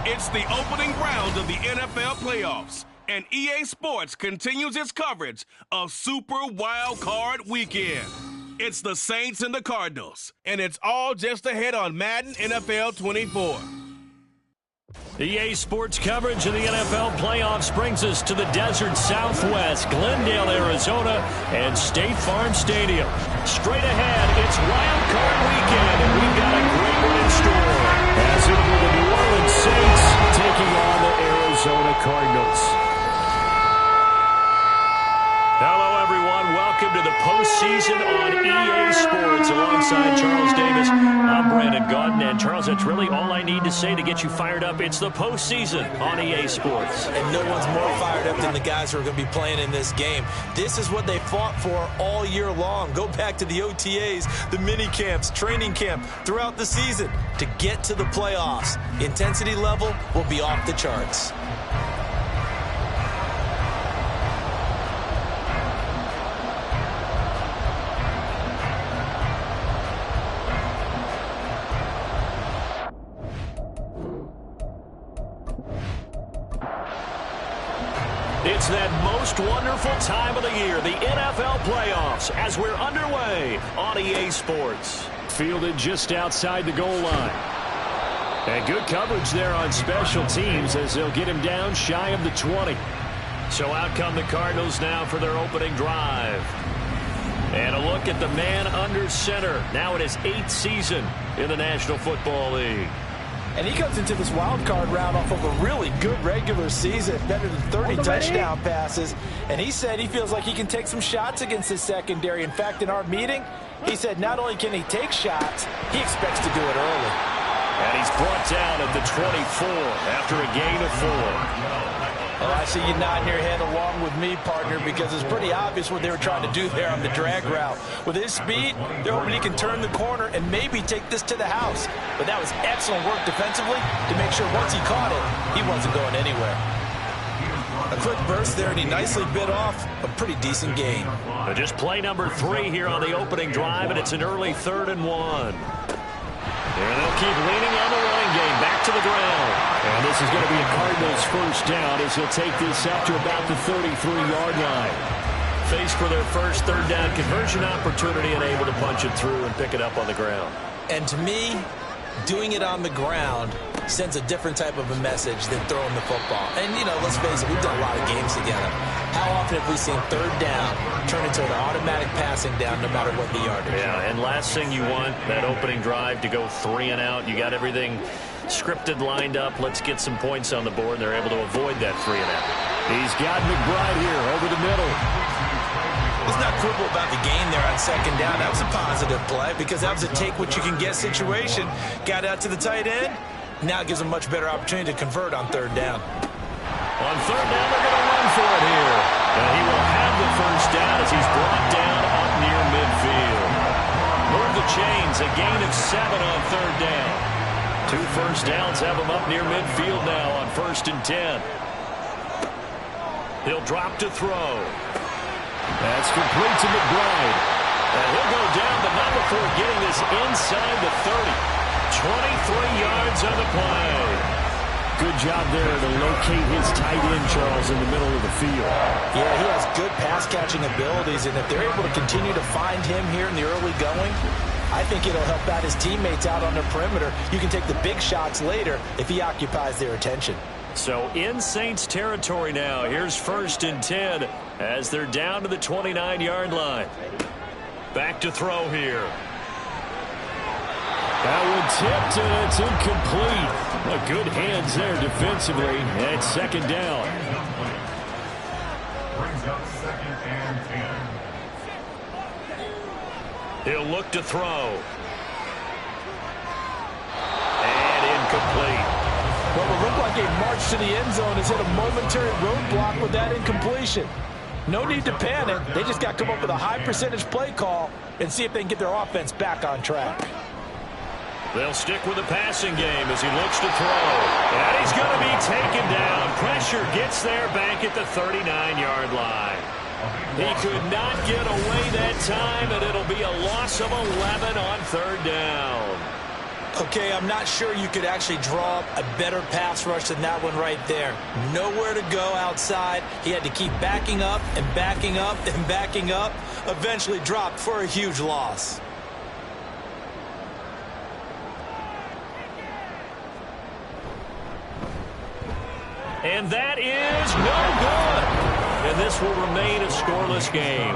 It's the opening round of the NFL playoffs, and EA Sports continues its coverage of Super Wildcard Weekend. It's the Saints and the Cardinals, and it's all just ahead on Madden NFL 24. EA Sports coverage of the NFL playoffs brings us to the desert Southwest, Glendale, Arizona, and State Farm Stadium. Straight ahead, it's Wild Card Weekend, and we've got a great one in store, as it'll be the New Orleans Saints taking on the Arizona Cardinals. Hello, everyone. Welcome to the postseason on EA Sports. Alongside Charles Davis, I'm Brandon Gaudin. And Charles, that's really all I need to say to get you fired up. It's the postseason on EA Sports. And no one's more fired up than the guys who are going to be playing in this game. This is what they fought for all year long. Go back to the OTAs, the mini camps, training camp throughout the season to get to the playoffs. Intensity level will be off the charts. It's that most wonderful time of the year, the NFL playoffs, as we're underway on EA Sports. Fielded just outside the goal line. And good coverage there on special teams as they'll get him down shy of the 20. So out come the Cardinals now for their opening drive. And a look at the man under center. Now in his 8th season in the National Football League. And he comes into this wild card round off of a really good regular season, better than 30 touchdown passes. And he said he feels like he can take some shots against his secondary. In fact, in our meeting, he said not only can he take shots, he expects to do it early. And he's brought down at the 24 after a gain of 4. Well, I see you nodding your head along with me, partner, because it's pretty obvious what they were trying to do there on the drag route. With his speed, they're hoping he can turn the corner and maybe take this to the house. But that was excellent work defensively to make sure once he caught it, he wasn't going anywhere. A quick burst there, and he nicely bit off a pretty decent gain. Just play number 3 here on the opening drive, and it's an early 3rd and 1. And they'll keep leaning on the running game, back to the ground. And this is going to be a Cardinals first down as he'll take this up to about the 33-yard line. Faced for their first 3rd down conversion opportunity and able to punch it through and pick it up on the ground. And to me, doing it on the ground sends a different type of a message than throwing the football. And, you know, let's face it, we've done a lot of games together. How often have we seen 3rd down turn into an automatic passing down no matter what the yardage? Yeah, and last thing you want, that opening drive to go 3 and out. You got everything scripted, lined up. Let's get some points on the board. They're able to avoid that 3 and out. He's got McBride here over the middle. Let's not quibble about the gain there on 2nd down. That was a positive play because that was a take-what-you-can-get situation. Got out to the tight end. Now it gives him a much better opportunity to convert on 3rd down. On 3rd down, they're going to run for it here. And he will have the first down as he's brought down up near midfield. Move the chains, a gain of 7 on 3rd down. 2 first downs have him up near midfield now on 1st and 10. He'll drop to throw. That's complete to McBride. And he'll go down, but not before getting this inside the 30. 23 yards on the play. Good job there to locate his tight end, Charles, in the middle of the field. Yeah, he has good pass-catching abilities, and if they're able to continue to find him here in the early going, I think it'll help out his teammates out on the perimeter. You can take the big shots later if he occupies their attention. So in Saints territory now. Here's 1st and 10 as they're down to the 29-yard line. Back to throw here. That one tipped, and it's incomplete. Good hands there defensively. And 2nd down. Brings up 2nd and 10. He'll look to throw. And incomplete. Well, it looked like a march to the end zone has hit a momentary roadblock with that incompletion. No need to panic. They just got to come up with a high percentage play call and see if they can get their offense back on track. They'll stick with the passing game as he looks to throw. And he's going to be taken down. Pressure gets there back at the 39-yard line. He could not get away that time, and it'll be a loss of 11 on 3rd down. Okay, I'm not sure you could actually draw up a better pass rush than that one right there. Nowhere to go outside. He had to keep backing up and backing up and backing up. Eventually dropped for a huge loss. And that is no good. And this will remain a scoreless game.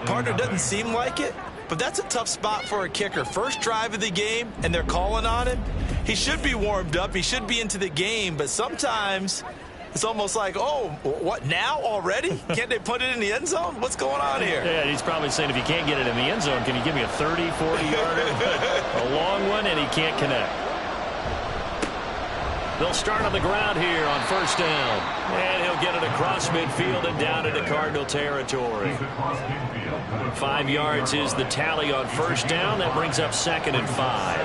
Partner, doesn't seem like it, but that's a tough spot for a kicker. First drive of the game, and they're calling on him. He should be warmed up. He should be into the game, but sometimes it's almost like, oh, what, now already? Can't they put it in the end zone? What's going on here? Yeah, he's probably saying, if you can't get it in the end zone, can you give me a 30, 40-yarder? A long one, and he can't connect. They'll start on the ground here on first down. And he'll get it across midfield and down into Cardinal territory. 5 yards is the tally on first down. That brings up 2nd and 5.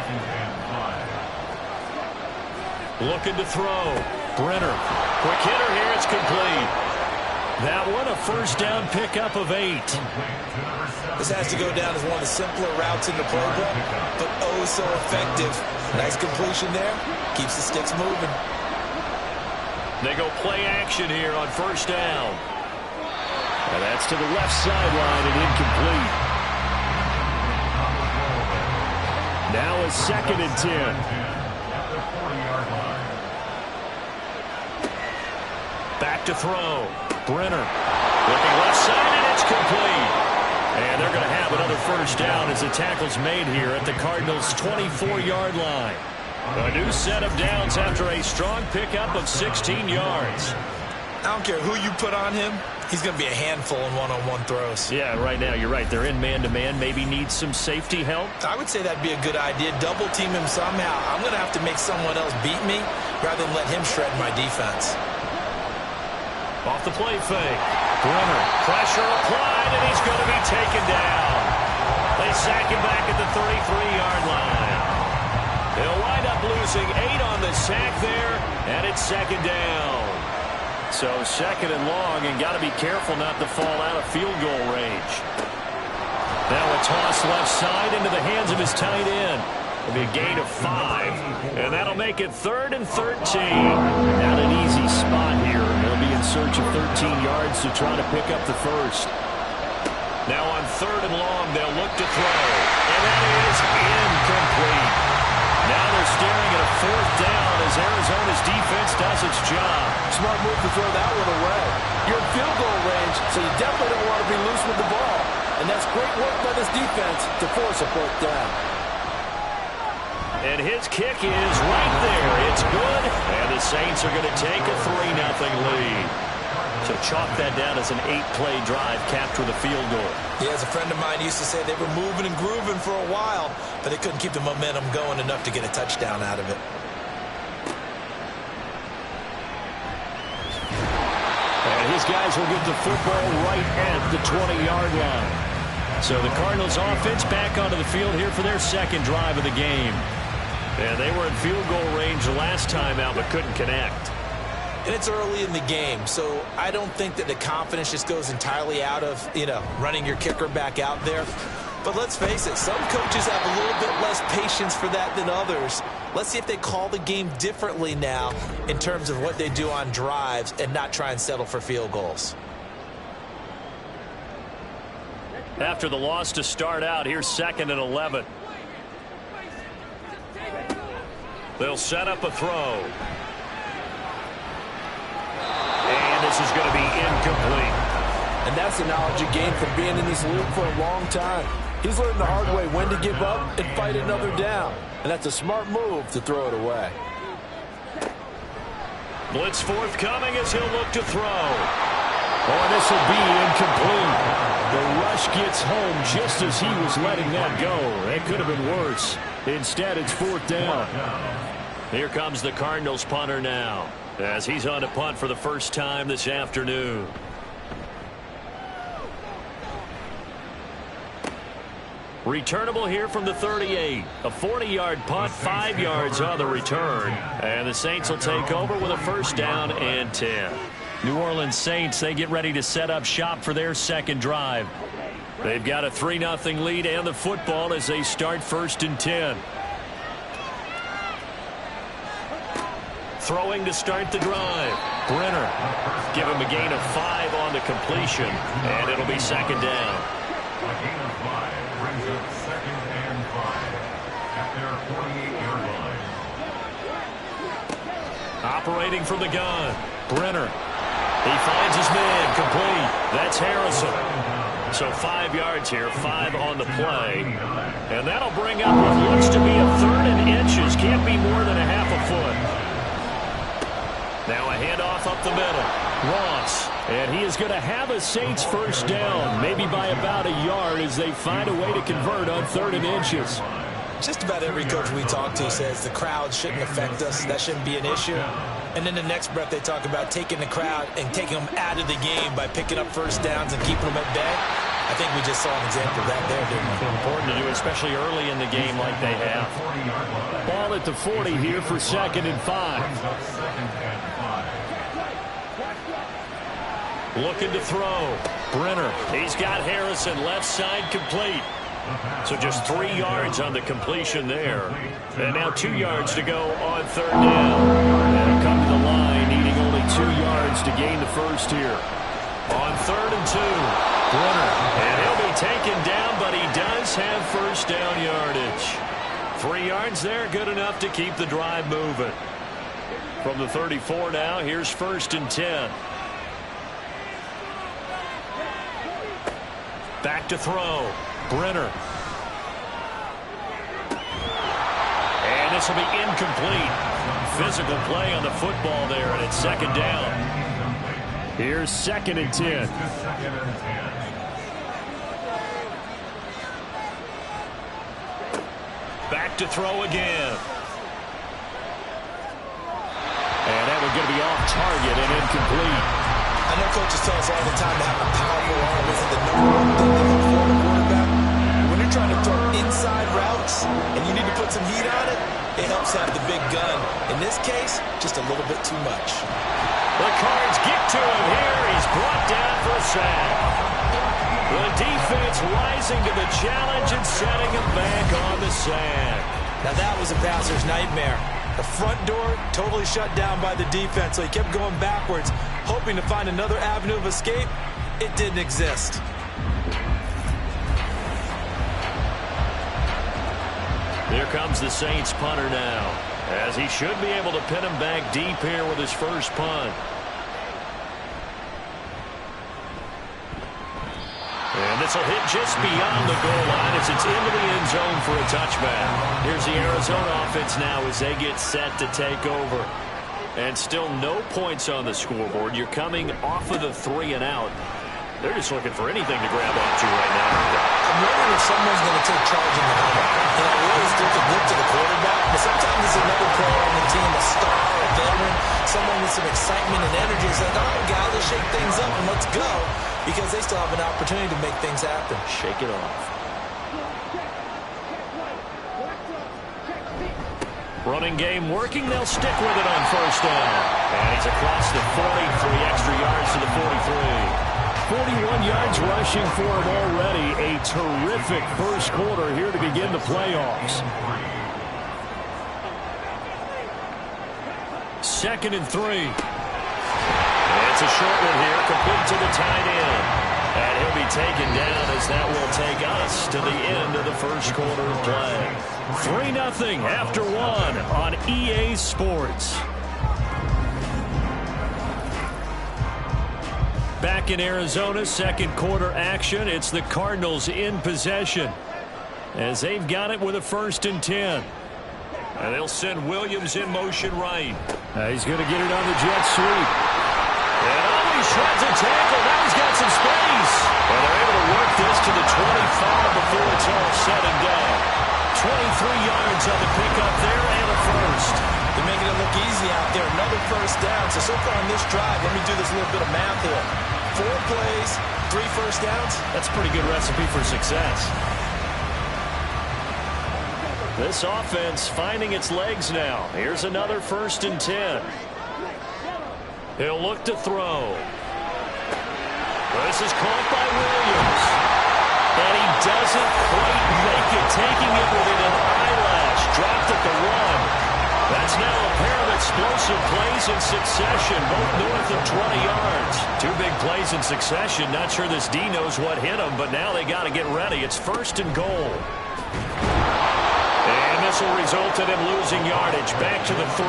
Looking to throw. Brenner. Quick hitter here. It's complete. That one, a first down pickup of 8. This has to go down as one of the simpler routes in the playbook, but oh so effective. Nice completion there. Keeps the sticks moving. They go play action here on first down. And that's to the left sideline and incomplete. Now a 2nd and 10. Back to throw. Brenner looking left side, and it's complete. And they're going to have another first down as the tackle's made here at the Cardinals' 24-yard line. A new set of downs after a strong pickup of 16 yards. I don't care who you put on him. He's going to be a handful in one-on-one throws. Yeah, right now, you're right. They're in man-to-man. Maybe need some safety help. I would say that'd be a good idea. Double team him somehow. I'm going to have to make someone else beat me rather than let him shred my defense. Off the play fake. Brenner, pressure applied, and he's going to be taken down. They sack him back at the 33-yard line. They'll wind up losing 8 on the sack there, and it's 2nd down. So 2nd and long, and got to be careful not to fall out of field goal range. Now a toss left side into the hands of his tight end. It'll be a gain of 5, and that'll make it 3rd and 13. Not an easy spot here. They'll be in search of 13 yards to try to pick up the first. Now on 3rd and long, they'll look to throw, and that is incomplete. Now they're staring at a 4th down as Arizona's defense does its job. Smart move to throw that one away. You're in field goal range, so you definitely don't want to be loose with the ball. And that's great work by this defense to force a 4th down. And his kick is right there. It's good. And the Saints are going to take a 3-0 lead. So chalk that down as an 8-play drive, capture the field goal. Yeah, as a friend of mine used to say, they were moving and grooving for a while, but they couldn't keep the momentum going enough to get a touchdown out of it. And his guys will get the football right at the 20-yard line. So the Cardinals offense back onto the field here for their 2nd drive of the game. And they were in field goal range the last time out, but couldn't connect. And it's early in the game, so I don't think that the confidence just goes entirely out of, running your kicker back out there. But let's face it, some coaches have a little bit less patience for that than others. Let's see if they call the game differently now in terms of what they do on drives and not try and settle for field goals. After the loss to start out, here's 2nd and 11. They'll set up a throw. And this is going to be incomplete. And that's the knowledge you gain from being in this league for a long time. He's learned the hard way when to give up and fight another down. And that's a smart move to throw it away. Blitz forthcoming as he'll look to throw. Oh, this will be incomplete. The rush gets home just as he was letting that go. That could have been worse. Instead, it's 4th down. Here comes the Cardinals punter now, as he's on to punt for the first time this afternoon. Returnable here from the 38. A 40-yard punt, 5 yards on the return. And the Saints will take over with a first down and 10. New Orleans Saints, they get ready to set up shop for their 2nd drive. They've got a 3-0 lead and the football as they start 1st and 10. Throwing to start the drive. Brenner. Give him a gain of 5 on the completion, and it'll be second down. A gain of 5 brings up 2nd and 5 at their 48-yard line. Operating from the gun. Brenner. He finds his man. Complete. That's Harrison. So 5 yards here, 5 on the play. And that'll bring up what looks to be a 3rd and inches. Can't be more than a half a foot. Now a handoff up the middle. Ross. And he is going to have a Saints first down, maybe by about a yard as they find a way to convert on 3rd and inches. Just about every coach we talk to says the crowd shouldn't affect us. That shouldn't be an issue. And then the next breath they talk about taking the crowd and taking them out of the game by picking up first downs and keeping them at bay. I think we just saw an example of that there, didn't we? Important to do, especially early in the game like they have. Ball at the 40 here for 2nd and 5. Looking to throw. Brenner. He's got Harrison left side complete. So just 3 yards on the completion there. And now 2 yards to go on 3rd down. And he'll come to the line, needing only 2 yards to gain the first here. On 3rd and 2, Brenner. And he'll be taken down, but he does have first down yardage. 3 yards there, good enough to keep the drive moving. From the 34 now, here's 1st and 10. Back to throw. Brenner. And this will be incomplete. Physical play on the football there, and it's 2nd down. Here's 2nd and 10. Back to throw again. And that one's going to be off target and incomplete. I know coaches tell us all the time to have a powerful arm isn't the #1 thing they look for in a quarterback. When you're trying to throw inside routes and you need to put some heat on it, it helps have the big gun. In this case, just a little bit too much. The Cards get to him here. He's brought down for a sack. The defense rising to the challenge and setting him back on the sack. Now that was a passer's nightmare. The front door totally shut down by the defense, so he kept going backwards, hoping to find another avenue of escape. It didn't exist. Here comes the Saints punter now, as he should be able to pin him back deep here with his first punt. And this will hit just beyond the goal line as it's into the end zone for a touchback. Here's the Arizona offense now as they get set to take over. And still no points on the scoreboard. You're coming off of the 3 and out. They're just looking for anything to grab onto right now. I'm wondering if someone's going to take charge in the huddle. And I always think to look to the quarterback, but sometimes there's another player on the team, a star, a veteran, someone with some excitement and energy. It's like, all right, guys, let's shake things up and let's go, because they still have an opportunity to make things happen. Shake it off. Running game working. They'll stick with it on first down. And he's across the 43 extra yards to the 43. 41 yards rushing for him already. A terrific first quarter here to begin the playoffs. 2nd and 3. And it's a short one here, complete to the tight end. And he'll be taken down as that will take us to the end of the first quarter of play. 3-0 after 1 on EA Sports. Back in Arizona, second quarter action. It's the Cardinals in possession as they've got it with a 1st and 10. And they'll send Williams in motion right. He's going to get it on the jet sweep. And he shreds a tackle. Now he's got some space. And they're able to work this to the 25 before it's all said and done. 23 yards on the pickup there and a first. They're making it look easy out there. Another first down. So far on this drive, let me do this little bit of math here. 4 plays, 3 first downs. That's a pretty good recipe for success. This offense finding its legs now. Here's another 1st and 10. He'll look to throw. This is caught by Williams. And he doesn't quite make it, taking it within an eyelash. Dropped at the 1. That's now a pair of explosive plays plays in succession, both north of 20 yards. 2 big plays in succession. Not sure this D knows what hit him, but now they got to get ready. It's 1st and goal. And this will result in him losing yardage. Back to the 3.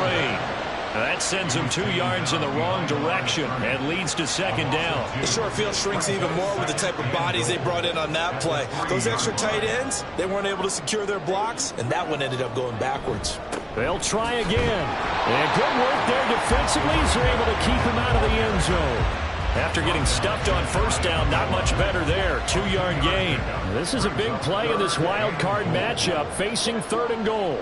That sends him 2 yards in the wrong direction and leads to 2nd down. The short field shrinks even more with the type of bodies they brought in on that play. Those extra tight ends, they weren't able to secure their blocks, and that one ended up going backwards. They'll try again. And good work there defensively as they're able to keep him out of the end zone. After getting stuffed on 1st down, not much better there. 2-yard gain. This is a big play in this wild card matchup facing 3rd and goal.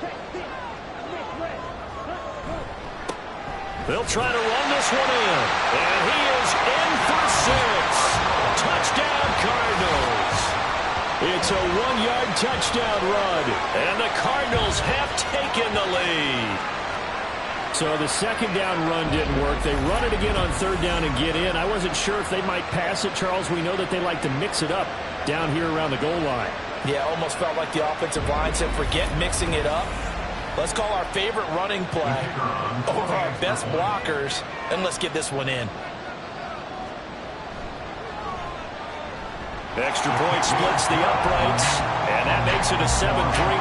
They'll try to run this one in. And he is in for 6. Touchdown, Cardinals. It's a 1-yard touchdown run. And the Cardinals have taken the lead. So the 2nd down run didn't work. They run it again on 3rd down and get in. I wasn't sure if they might pass it, Charles. We know that they like to mix it up down here around the goal line. Yeah, almost felt like the offensive line said, forget mixing it up. Let's call our favorite running play over our best blockers, and let's get this one in. Extra point splits the uprights, and that makes it a 7-3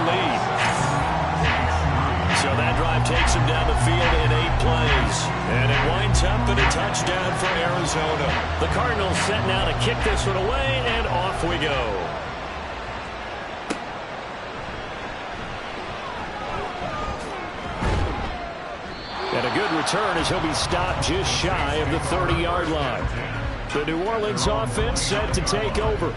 lead. So that drive takes him down the field in 8 plays. And it winds up in a touchdown for Arizona. The Cardinals set now to kick this one away, and off we go. And a good return as he'll be stopped just shy of the 30-yard line. The New Orleans offense set to take over.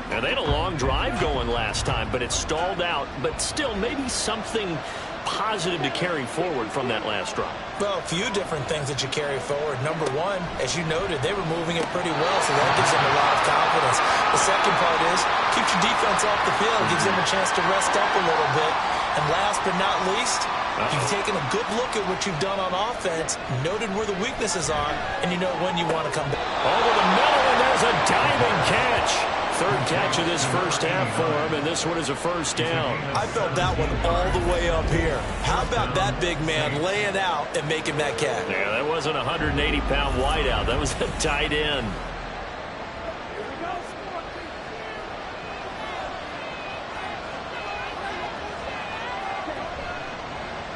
And they had a long drive going last time, but it stalled out. But still, maybe something positive to carry forward from that last drive. Well, a few different things that you carry forward. Number one, as you noted, they were moving it pretty well, so that gives them a lot of confidence. The second part is, keeps your defense off the field, gives them a chance to rest up a little bit. And last but not least, you've taken a good look at what you've done on offense, noted where the weaknesses are, and you know when you want to come back. Over the middle, and there's a diving catch. 3rd catch of this first half for him, and this one is a 1st down. I felt that one all the way up here. How about that big man laying out and making that catch? Yeah, that wasn't a 180-pound wideout. That was a tight end.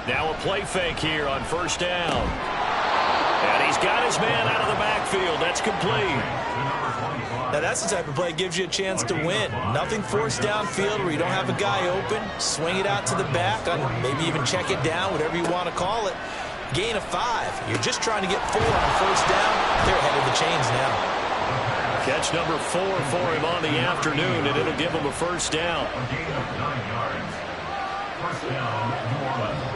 Now a play fake here on 1st down. And he's got his man out of the backfield. That's complete. Now, that's the type of play that gives you a chance to win. Nothing forced downfield where you don't have a guy open. Swing it out to the back, maybe even check it down, whatever you want to call it. Gain of 5. You're just trying to get 4 on 1st down. They're ahead of the chains now. Catch number 4 for him on the afternoon, and it'll give him a 1st down. A gain of 9 yards. 1st down, New Orleans.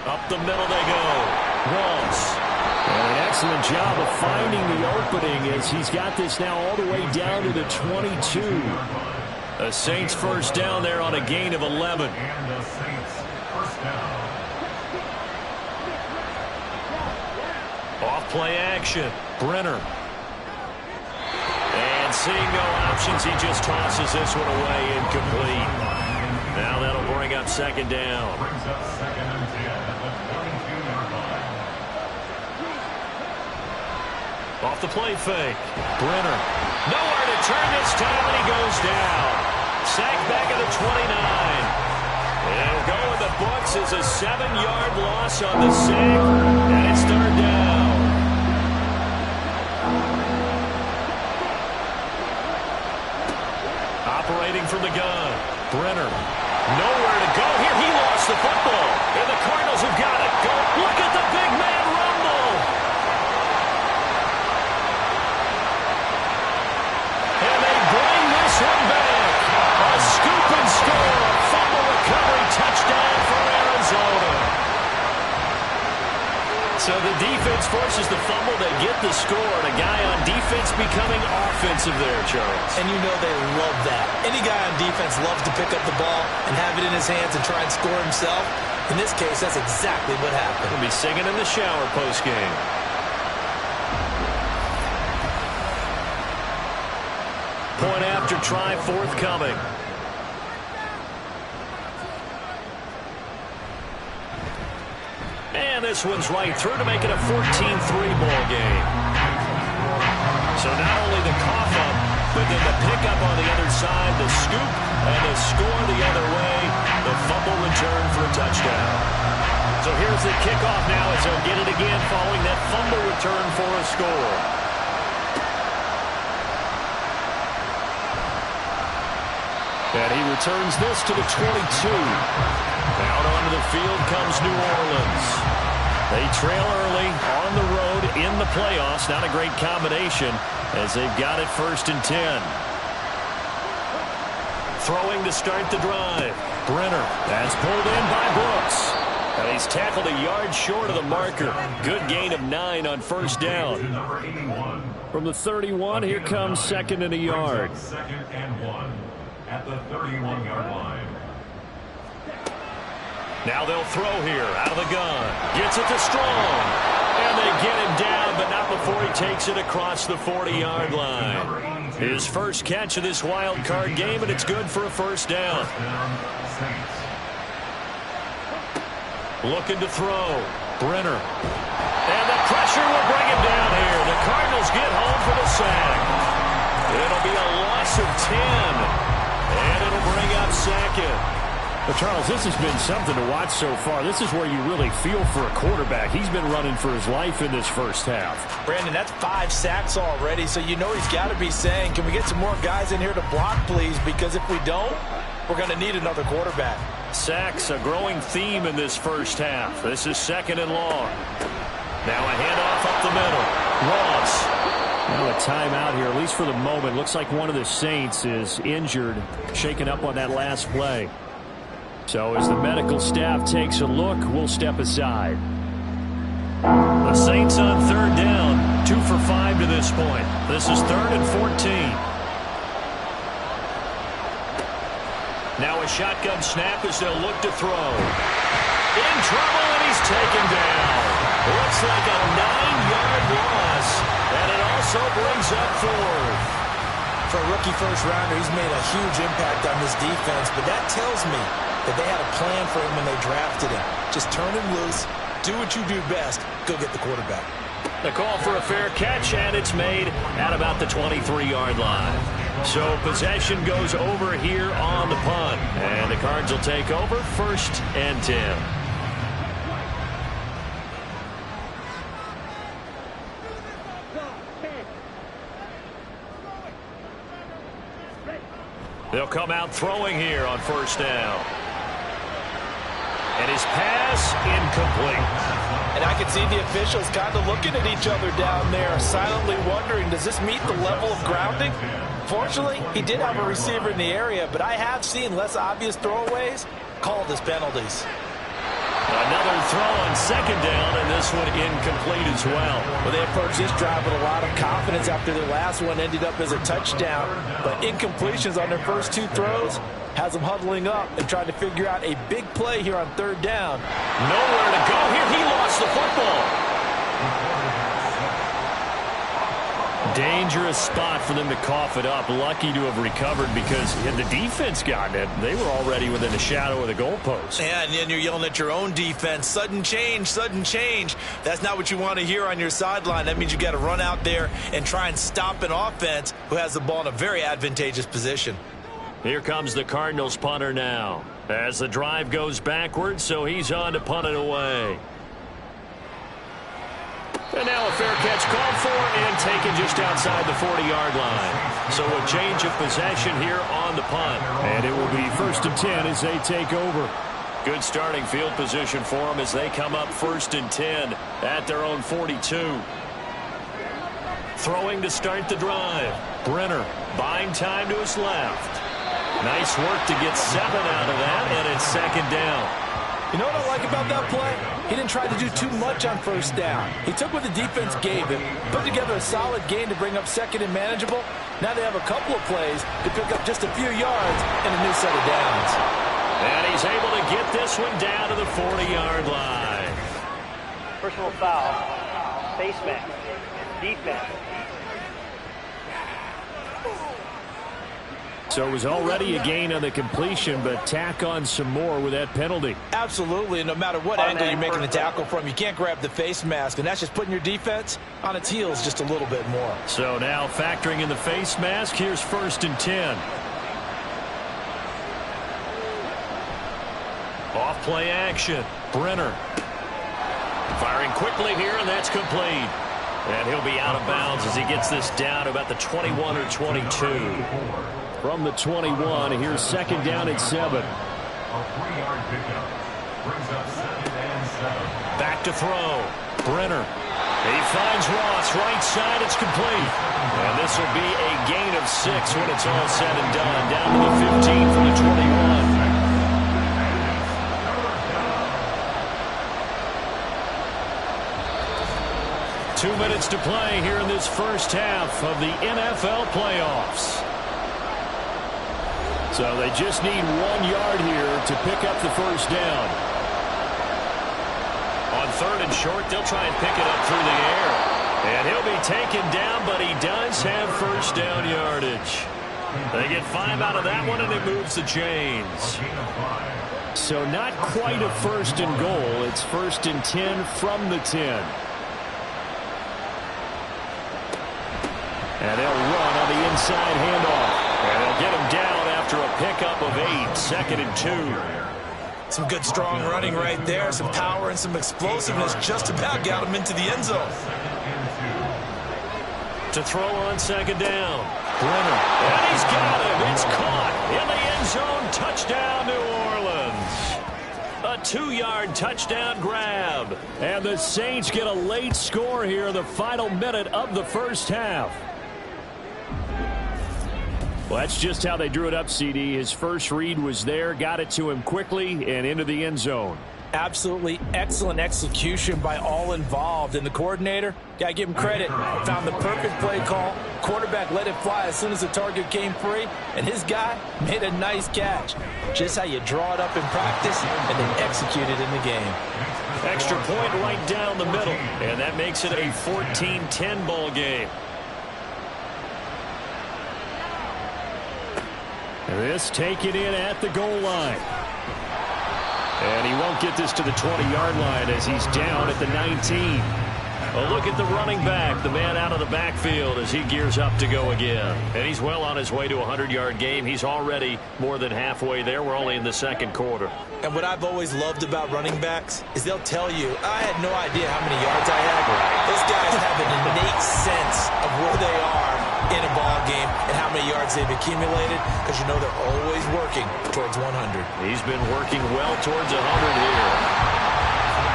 Up the middle they go. Walls. And an excellent job of finding the opening as he's got this now all the way down to the 22. The Saints 1st down there on a gain of 11. And the Saints 1st down. Off play action. Brenner. And seeing no options, he just tosses this one away incomplete. Now that'll bring up 2nd down. Brings up 2nd and 10 at the 22-yard line. Off the play fake. Brenner. Nowhere to turn this time, and he goes down. Sacked back at the 29. And go in the books as a 7-yard loss on the sack, and it's 3rd down. Operating from the gun. Brenner. Nowhere to go here. He lost the football. And the Cardinals have got it. Go. Look at the big man rumble. And they bring this one back. A scoop and score. Fumble recovery touchdown for Arizona. So the defense forces the fumble. They get the score. And a guy on defense becoming offensive there, Charles. And you know they love that. Any guy on defense loves to pick up the ball and have it in his hands and try and score himself. In this case, that's exactly what happened. He'll be singing in the shower post-game. Point after try forthcoming. And this one's right through to make it a 14-3 ball game. So not only the cough up, but then the pickup on the other side, the scoop, and the score the other way. The fumble return for a touchdown. So here's the kickoff now as they'll get it again following that fumble return for a score. And he returns this to the 22. Out onto the field comes New Orleans. They trail early on the road in the playoffs. Not a great combination as they've got it 1st and 10. Throwing to start the drive. Brenner. That's pulled in by Brooks. And he's tackled a yard short of the marker. Good gain of 9 on 1st down. From the 31, here comes 2nd and a yard. 2nd and 1 at the 31-yard line. Now they'll throw here out of the gun. Gets it to Strong. And they get him down, but not before he takes it across the 40-yard line. His first catch of this wild card game, and it's good for a 1st down. Looking to throw. Brenner. And the pressure will bring him down here. The Cardinals get home for the sack. It'll be a loss of 10. And it'll bring up 2nd. Well, Charles, this has been something to watch so far. This is where you really feel for a quarterback. He's been running for his life in this first half. Brandon, that's 5 sacks already, so you know he's got to be saying, can we get some more guys in here to block, please? Because if we don't, we're going to need another quarterback. Sacks, a growing theme in this first half. This is 2nd and long. Now a handoff up the middle. Ross. Now a timeout here, at least for the moment. Looks like one of the Saints is injured, shaken up on that last play. So as the medical staff takes a look, we'll step aside. The Saints on 3rd down, 2 for 5 to this point. This is 3rd and 14. Now a shotgun snap as they'll look to throw. In trouble, and he's taken down. Looks like a 9-yard loss, and it also brings up 4th. For a rookie first-rounder, he's made a huge impact on this defense, but that tells me that they had a plan for him when they drafted him. Just turn him loose, do what you do best, go get the quarterback. The call for a fair catch, and it's made at about the 23-yard line. So possession goes over here on the punt, and the Cards will take over 1st and 10. They'll come out throwing here on 1st down. And his pass incomplete. And I can see the officials kind of looking at each other down there, silently wondering, does this meet the level of grounding? Fortunately, he did have a receiver in the area, but I have seen less obvious throwaways called as penalties. Another throw on 2nd down, and this one incomplete as well. Well, they approached this drive with a lot of confidence after their last one ended up as a touchdown. But incompletions on their first 2 throws has them huddling up and trying to figure out a big play here on 3rd down. Nowhere to go here. He lost the football. Dangerous spot for them to cough it up. Lucky to have recovered because had the defense gotten it, they were already within the shadow of the goalpost. Yeah, and then you're yelling at your own defense. Sudden change, sudden change. That's not what you want to hear on your sideline. That means you got to run out there and try and stop an offense who has the ball in a very advantageous position. Here comes the Cardinals punter now. As the drive goes backwards, so he's on to punt it away. And now a fair catch called for and taken just outside the 40-yard line. So a change of possession here on the punt. And it will be 1st and 10 as they take over. Good starting field position for them as they come up 1st and 10 at their own 42. Throwing to start the drive. Brenner buying time to his left. Nice work to get 7 out of that, and it's 2nd down. You know what I like about that play? He didn't try to do too much on 1st down. He took what the defense gave him, put together a solid gain to bring up 2nd and manageable. Now they have a couple of plays to pick up just a few yards and a new set of downs. And he's able to get this one down to the 40-yard line. Personal foul, face mask, defense. So So it was already a gain on the completion, but tack on some more with that penalty. Absolutely. No matter what angle you're making the tackle from, you can't grab the face mask, and that's just putting your defense on its heels just a little bit more. So now factoring in the face mask, here's 1st and 10. Off play action. Brenner. Firing quickly here, and that's complete. And he'll be out of bounds as he gets this down to about the 21 or 22. From the 21, here's 2nd down and 7. Back to throw. Brenner. He finds Ross. Right side, it's complete. And this will be a gain of 6 when it's all said and done. Down to the 15 from the 21. 2 minutes to play here in this first half of the NFL playoffs. So they just need 1 yard here to pick up the first down. On 3rd and short, they'll try and pick it up through the air. And he'll be taken down, but he does have first down yardage. They get 5 out of that one, and it moves the chains. So not quite a 1st and goal. It's 1st and 10 from the 10. And they'll run on the inside handoff. And they'll get him down after a pickup of 8. 2nd and 2. Some good strong running right there. Some power and some explosiveness. Just about got him into the end zone. To throw on 2nd down. Brenner. And he's got him. It's caught in the end zone. Touchdown, New Orleans. A 2-yard touchdown grab. And the Saints get a late score here in the final minute of the first half. Well, that's just how they drew it up, CD. His first read was there, got it to him quickly, and into the end zone. Absolutely excellent execution by all involved. And the coordinator, got to give him credit, found the perfect play call. Quarterback let it fly as soon as the target came free, and his guy made a nice catch. Just how you draw it up in practice and then execute it in the game. Extra point right down the middle, and that makes it a 14-10 ball game. This taken in at the goal line. And he won't get this to the 20-yard line as he's down at the 19. A look at the running back, the man out of the backfield as he gears up to go again. And he's well on his way to a 100-yard game. He's already more than halfway there. We're only in the 2nd quarter. And what I've always loved about running backs is they'll tell you, I had no idea how many yards I had. Those guys have an innate sense of where they are in a ball game and how many yards they've accumulated, because you know they're always working towards 100. He's been working well towards 100 here.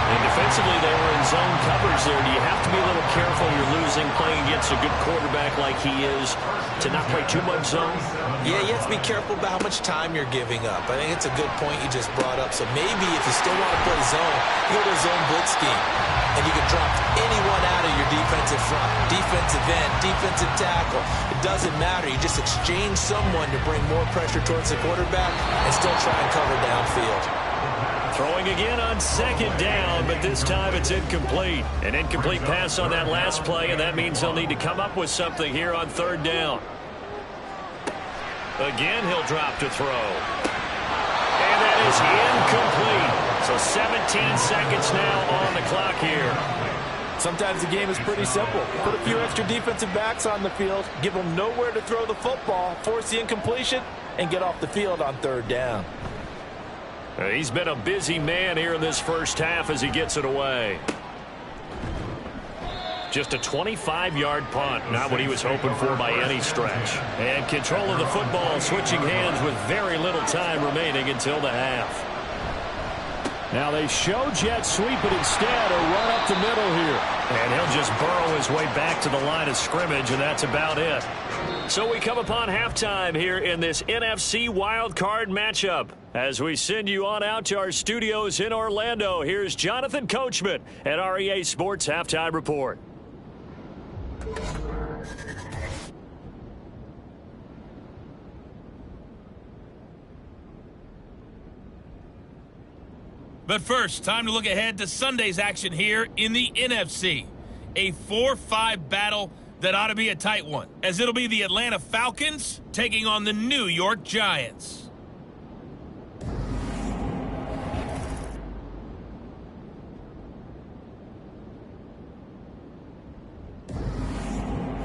And defensively, they were in zone coverage there. Do you have to be a little careful? You're losing, playing against a good quarterback like he is, to not play too much zone? Yeah, you have to be careful about how much time you're giving up. I think it's a good point you just brought up. So maybe if you still want to play zone, you go to a zone blitz scheme. And you can drop anyone out of your defensive front, defensive end, defensive tackle. It doesn't matter. You just exchange someone to bring more pressure towards the quarterback and still try and cover downfield. Throwing again on 2nd down, but this time it's incomplete. An incomplete pass on that last play, and that means he'll need to come up with something here on 3rd down. Again, he'll drop to throw. And that is incomplete. So 17 seconds now on the clock here. Sometimes the game is pretty simple. Put a few extra defensive backs on the field, give them nowhere to throw the football, force the incompletion, and get off the field on 3rd down. He's been a busy man here in this first half as he gets it away. Just a 25-yard punt, not what he was hoping for by any stretch. And control of the football, switching hands with very little time remaining until the half. Now they show jet sweep, but instead a run up the middle here. And he'll just burrow his way back to the line of scrimmage, and that's about it. So we come upon halftime here in this NFC Wildcard matchup. As we send you on out to our studios in Orlando, here's Jonathan Coachman at REA Sports Halftime Report. But first, time to look ahead to Sunday's action here in the NFC. A 4-5 battle that ought to be a tight one, as it'll be the Atlanta Falcons taking on the New York Giants.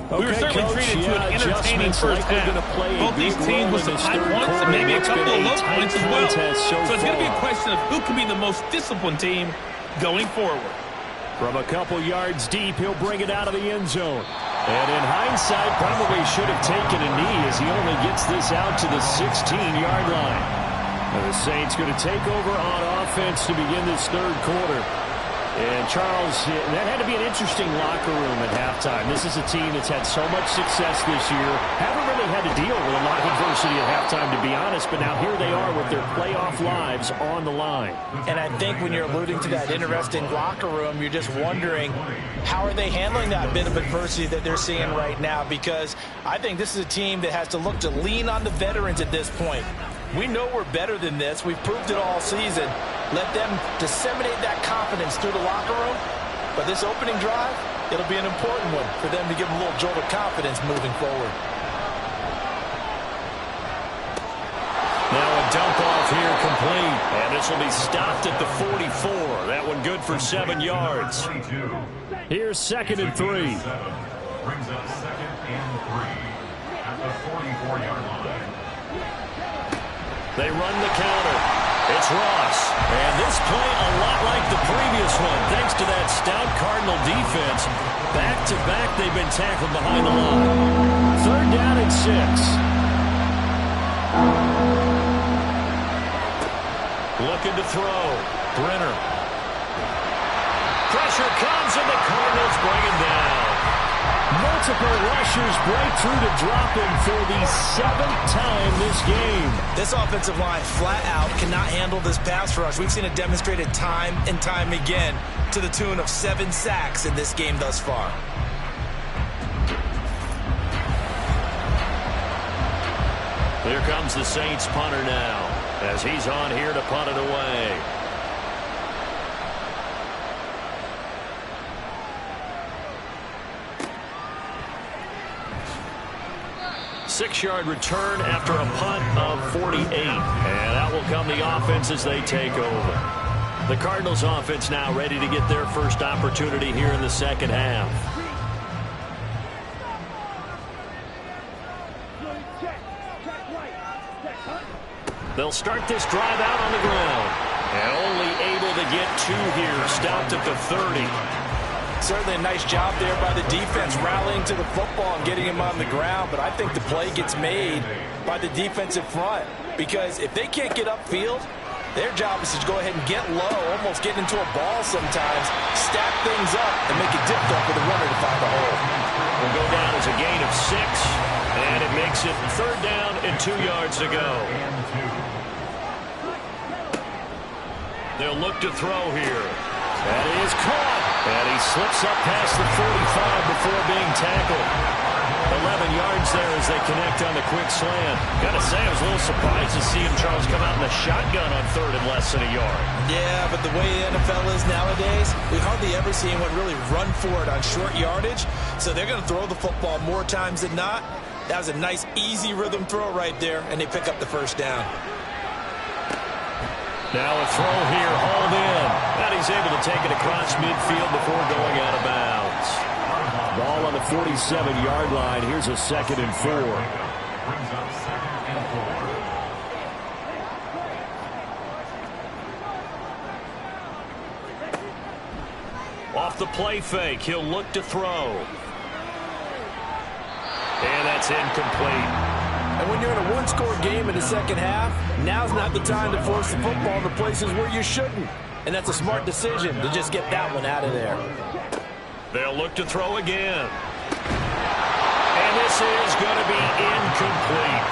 We were certainly treated to an entertaining first half. Both these teams with some high points and maybe a couple of low points as well. So it's going to be a question of who can be the most disciplined team going forward. From a couple yards deep, he'll bring it out of the end zone. And in hindsight, probably should have taken a knee as he only gets this out to the 16-yard line. And the Saints going to take over on offense to begin this third quarter. And, Charles, that had to be an interesting locker room at halftime. This is a team that's had so much success this year. Haven't really had to deal with a lot of adversity at halftime, to be honest. But now here they are with their playoff lives on the line. And I think when you're alluding to that interesting locker room, you're just wondering, how are they handling that bit of adversity that they're seeing right now? Because I think this is a team that has to look to lean on the veterans at this point. We know we're better than this. We've proved it all season. Let them disseminate that confidence through the locker room. But this opening drive, it'll be an important one for them to give them a little jolt of confidence moving forward. Now a dump off here complete. And this will be stopped at the 44. That one good for 7 yards. Here's 2nd and 3. Brings up 2nd and 3 at the 44-yard line. They run the counter. It's Ross. And this play a lot like the previous one, thanks to that stout Cardinal defense. Back-to-back, they've been tackled behind the line. 3rd down and 6. Looking to throw. Brenner. Pressure comes, and the Cardinals bring him down. Multiple rushers break through to drop him for the 7th time this game. This offensive line flat out cannot handle this pass rush. We've seen it demonstrated time and time again to the tune of 7 sacks in this game thus far. Here comes the Saints punter now as he's on here to punt it away. 6-yard return after a punt of 48. And out will come the offense as they take over. The Cardinals offense now ready to get their first opportunity here in the second half. They'll start this drive out on the ground. And only able to get 2 here. Stopped at the 30. Certainly a nice job there by the defense rallying to the football and getting him on the ground. But I think the play gets made by the defensive front. Because if they can't get upfield, their job is to go ahead and get low, almost get into a ball sometimes, stack things up, and make it difficult for the runner to find a hole. Will go down as a gain of 6. And it makes it 3rd down and 2 yards to go. They'll look to throw here. That is caught. And he slips up past the 45 before being tackled. 11 yards there as they connect on the quick slant. Got to say, I was a little surprised to see him, Charles, come out in the shotgun on 3rd and less than a yard. Yeah, but the way the NFL is nowadays, we hardly ever see anyone really run for it on short yardage. So they're going to throw the football more times than not. That was a nice, easy rhythm throw right there, and they pick up the 1st down. Now a throw here, hauled in. And he's able to take it across midfield before going out of bounds. Ball on the 47-yard line. Here's a 2nd and 4. Brings up 2nd and 4. Off the play fake, he'll look to throw. And that's incomplete. And when you're in a one-score game in the second half, now's not the time to force the football in the places where you shouldn't. And that's a smart decision to just get that one out of there. They'll look to throw again. And this is going to be incomplete.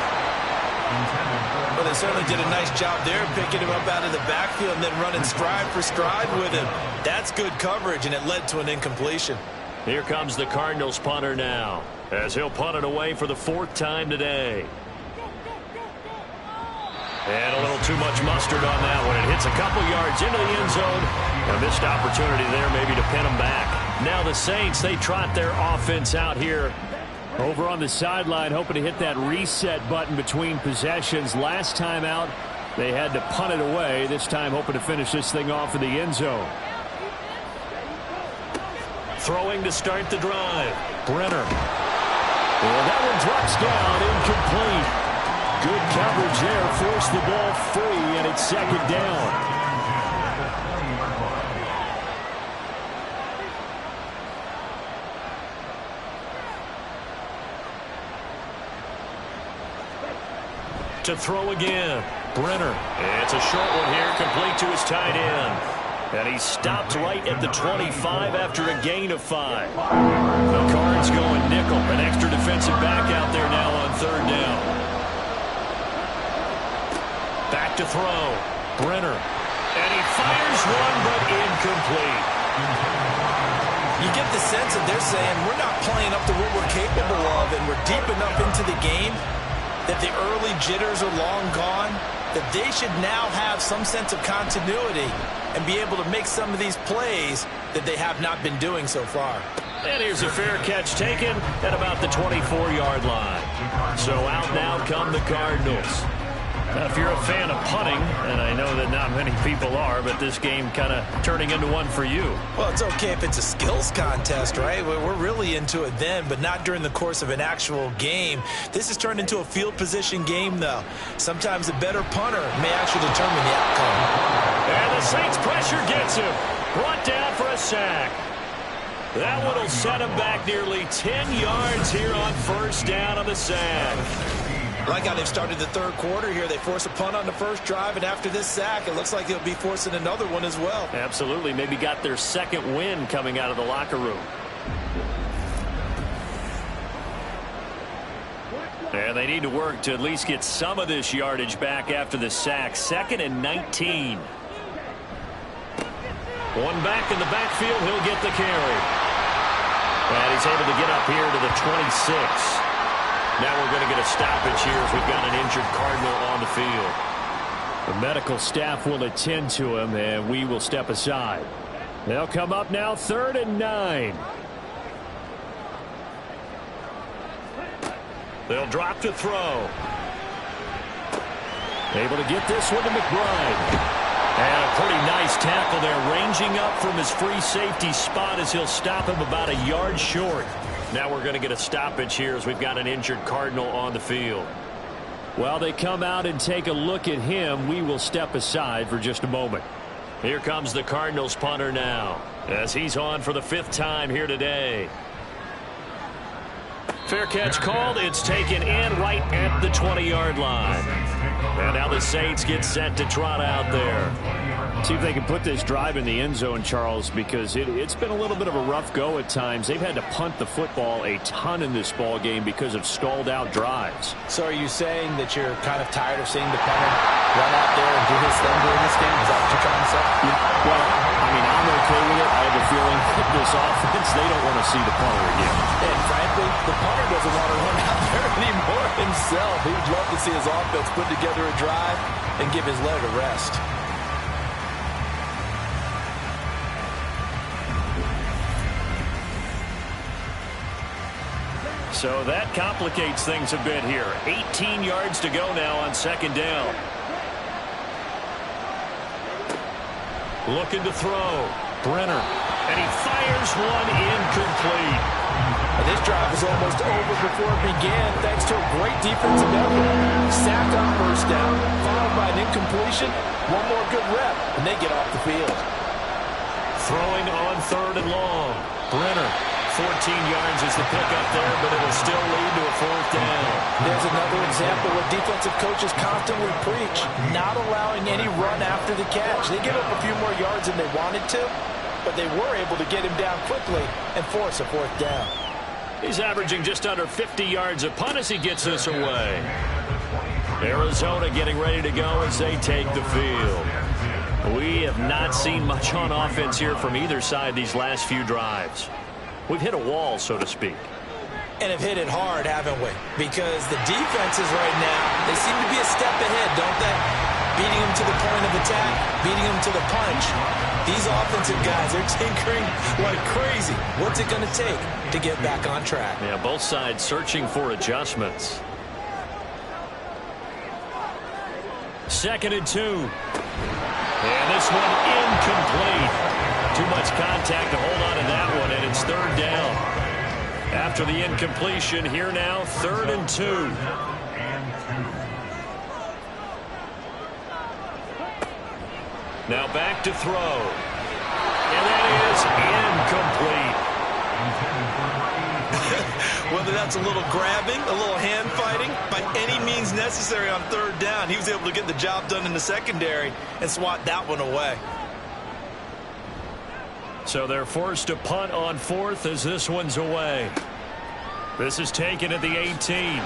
Well, they certainly did a nice job there, picking him up out of the backfield and then running stride for stride with him. That's good coverage, and it led to an incompletion. Here comes the Cardinals punter now, as he'll punt it away for the 4th time today. And a little too much mustard on that one. It hits a couple yards into the end zone. A missed opportunity there maybe to pin him back. Now the Saints, they trot their offense out here. Over on the sideline, hoping to hit that reset button between possessions. Last time out, they had to punt it away. This time, hoping to finish this thing off in the end zone. Throwing to start the drive. Brenner. Well, that one drops down, incomplete. Good coverage there, forced the ball free, and it's second down. To throw again. Brenner. It's a short one here, complete to his tight end. And he stopped right at the 25 after a gain of 5. The Cards going nickel. An extra defensive back out there now on third down. Back to throw. Brenner. And he fires one, but incomplete. You get the sense that they're saying we're not playing up to what we're capable of, and we're deep enough into the game that the early jitters are long gone, that they should now have some sense of continuity and be able to make some of these plays that they have not been doing so far. And here's a fair catch taken at about the 24-yard line. So out now come the Cardinals. Now, if you're a fan of punting, and I know that not many people are, but this game kind of turning into one for you. Well, it's okay if it's a skills contest, right? We're really into it then, but not during the course of an actual game. This has turned into a field position game, though. Sometimes a better punter may actually determine the outcome. And the Saints pressure gets him. Brought down for a sack. That one will set him back nearly 10 yards here on first down on the sack. Like how they've started the third quarter here. They force a punt on the first drive, and after this sack, it looks like they'll be forcing another one as well. Absolutely. Maybe got their second win coming out of the locker room. And they need to work to at least get some of this yardage back after the sack. 2nd and 19. One back in the backfield. He'll get the carry. And he's able to get up here to the 26. Now we're going to get a stoppage here as we've got an injured Cardinal on the field. The medical staff will attend to him, and we will step aside. They'll come up now 3rd and 9. They'll drop to throw. Able to get this one to McBride. And a pretty nice tackle there, ranging up from his free safety spot as he'll stop him about a yard short. Now we're going to get a stoppage here as we've got an injured Cardinal on the field. While they come out and take a look at him, we will step aside for just a moment. Here comes the Cardinals punter now as he's on for the 5th time here today. Fair catch called. It's taken in right at the 20-yard line. And now the Saints get set to trot out there. See if they can put this drive in the end zone, Charles, because it's been a little bit of a rough go at times. They've had to punt the football a ton in this ball game because of stalled-out drives. So are you saying that you're kind of tired of seeing the punter run out there and do his thing during this game? Is that what you're trying to say? Yeah, well, I mean, I'm okay with it. I have a feeling that this offense, they don't want to see the punter again. And frankly, the punter doesn't want to run out there anymore himself. He would love to see his offense put together a drive and give his leg a rest. So that complicates things a bit here. 18 yards to go now on 2nd down. Looking to throw. Brenner. And he fires one incomplete. This drive was almost over before it began thanks to a great defensive effort. Sack on first down, followed by an incompletion. One more good rep, and they get off the field. Throwing on 3rd and long. Brenner. 14 yards is the pickup there, but it'll still lead to a 4th down. There's another example where defensive coaches constantly preach, not allowing any run after the catch. They give up a few more yards than they wanted to, but they were able to get him down quickly and force a 4th down. He's averaging just under 50 yards a punt as he gets this away. Arizona getting ready to go as they take the field. We have not seen much on offense here from either side these last few drives. We've hit a wall, so to speak. And have hit it hard, haven't we? Because the defenses right now, they seem to be a step ahead, don't they? Beating them to the point of attack, beating them to the punch. These offensive guys, they're tinkering like crazy. What's it going to take to get back on track? Yeah, both sides searching for adjustments. 2nd and 2. And this one incomplete. Too much contact to hold on to that one, and it's 3rd down. After the incompletion, here now, 3rd and 2. Now back to throw. And that is incomplete. Whether that's a little grabbing, a little hand fighting, by any means necessary on 3rd down, he was able to get the job done in the secondary and swat that one away. So they're forced to punt on 4th as this one's away. This is taken at the 18.